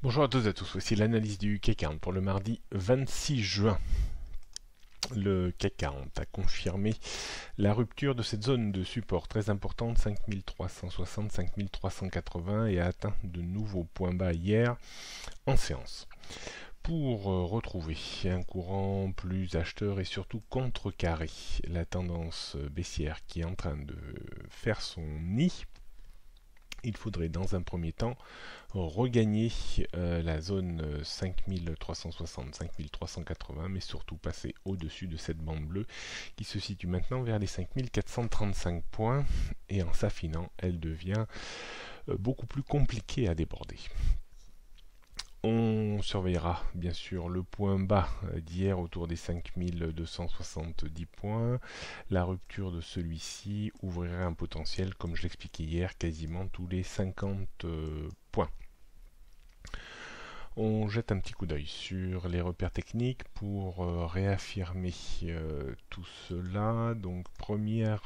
Bonjour à toutes et à tous, voici l'analyse du CAC 40 pour le mardi 26 juin. Le CAC 40 a confirmé la rupture de cette zone de support très importante, 5360, 5380 et a atteint de nouveaux points bas hier en séance. Pour retrouver un courant plus acheteur et surtout contrecarrer la tendance baissière qui est en train de faire son nid, il faudrait dans un premier temps regagner la zone 5360, 5380, mais surtout passer au-dessus de cette bande bleue qui se situe maintenant vers les 5435 points, et en s'affinant, elle devient beaucoup plus compliquée à déborder. On surveillera bien sûr le point bas d'hier autour des 5270 points. La rupture de celui-ci ouvrirait un potentiel, comme je l'expliquais hier, quasiment tous les 50 points. On jette un petit coup d'œil sur les repères techniques pour réaffirmer tout cela. Donc première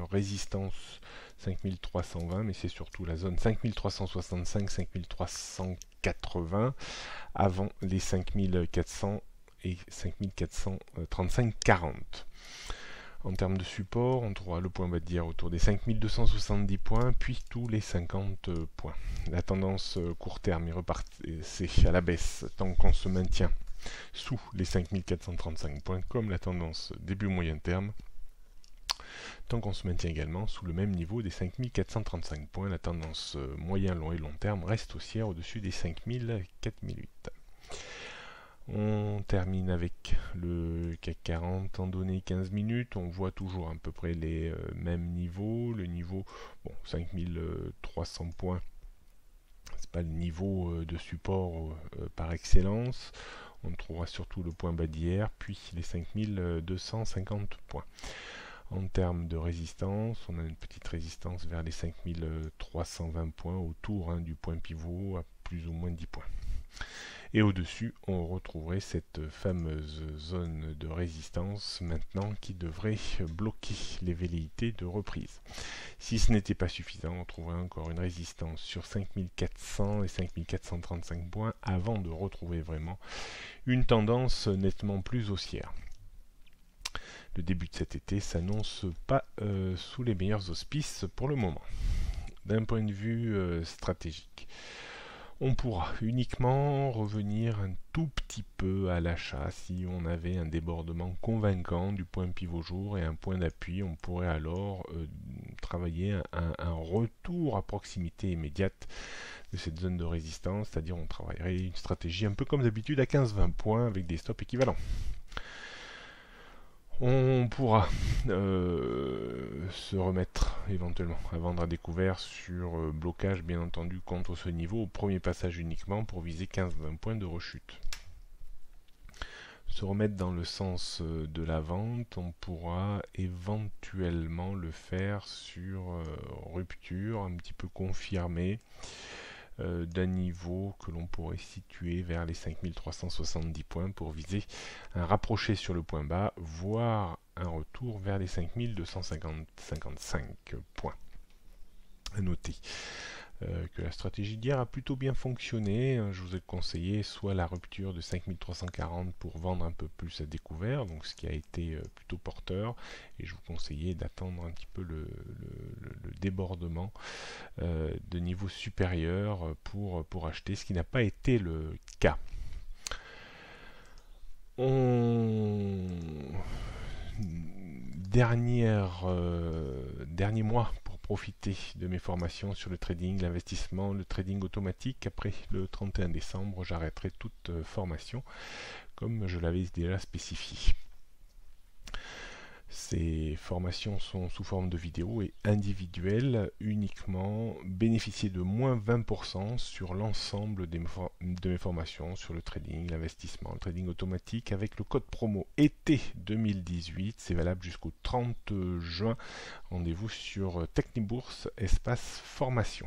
résistance 5320, mais c'est surtout la zone 5365, 5380 avant les 5400 et 5435-40. En termes de support, on trouvera le point bas d'hier autour des 5270 points, puis tous les 50 points. La tendance court terme est repartie à la baisse tant qu'on se maintient sous les 5435 points, comme la tendance début moyen terme. Tant qu'on se maintient également sous le même niveau des 5435 points, la tendance moyen, long et long terme reste haussière au-dessus des 5000, 4008. On termine avec le CAC 40 en données 15 minutes. On voit toujours à peu près les mêmes niveaux. Le niveau, 5300 points, c'est pas le niveau de support par excellence. On trouvera surtout le point bas d'hier, puis les 5250 points. En termes de résistance, on a une petite résistance vers les 5320 points autour du point pivot à plus ou moins 10 points. Et au-dessus, on retrouverait cette fameuse zone de résistance maintenant qui devrait bloquer les velléités de reprise. Si ce n'était pas suffisant, on trouverait encore une résistance sur 5400 et 5435 points avant de retrouver vraiment une tendance nettement plus haussière. Le début de cet été s'annonce pas sous les meilleurs auspices pour le moment. D'un point de vue stratégique, on pourra uniquement revenir un tout petit peu à l'achat si on avait un débordement convaincant du point pivot jour et un point d'appui. On pourrait alors travailler un retour à proximité immédiate de cette zone de résistance, c'est-à-dire on travaillerait une stratégie un peu comme d'habitude à 15-20 points avec des stops équivalents. On pourra se remettre éventuellement à vendre à découvert sur blocage bien entendu contre ce niveau au premier passage uniquement pour viser 15-20 points de rechute. Se remettre dans le sens de la vente, on pourra éventuellement le faire sur rupture un petit peu confirmée d'un niveau que l'on pourrait situer vers les 5370 points pour viser un rapproché sur le point bas, voire un retour vers les 5255 points. À noter que la stratégie d'hier a plutôt bien fonctionné. Je vous ai conseillé soit la rupture de 5340 pour vendre un peu plus à découvert, donc ce qui a été plutôt porteur, et je vous conseillais d'attendre un petit peu le débordement de niveau supérieur pour acheter, ce qui n'a pas été le cas. Dernier mois pour profiter de mes formations sur le trading, l'investissement, le trading automatique. Après le 31 décembre, j'arrêterai toute formation comme je l'avais déjà spécifié. Ces formations sont sous forme de vidéos et individuelles uniquement. Bénéficier de moins 20% sur l'ensemble de mes formations sur le trading, l'investissement, le trading automatique avec le code promo été 2018. C'est valable jusqu'au 30 juin. Rendez-vous sur Technibourse espace formation.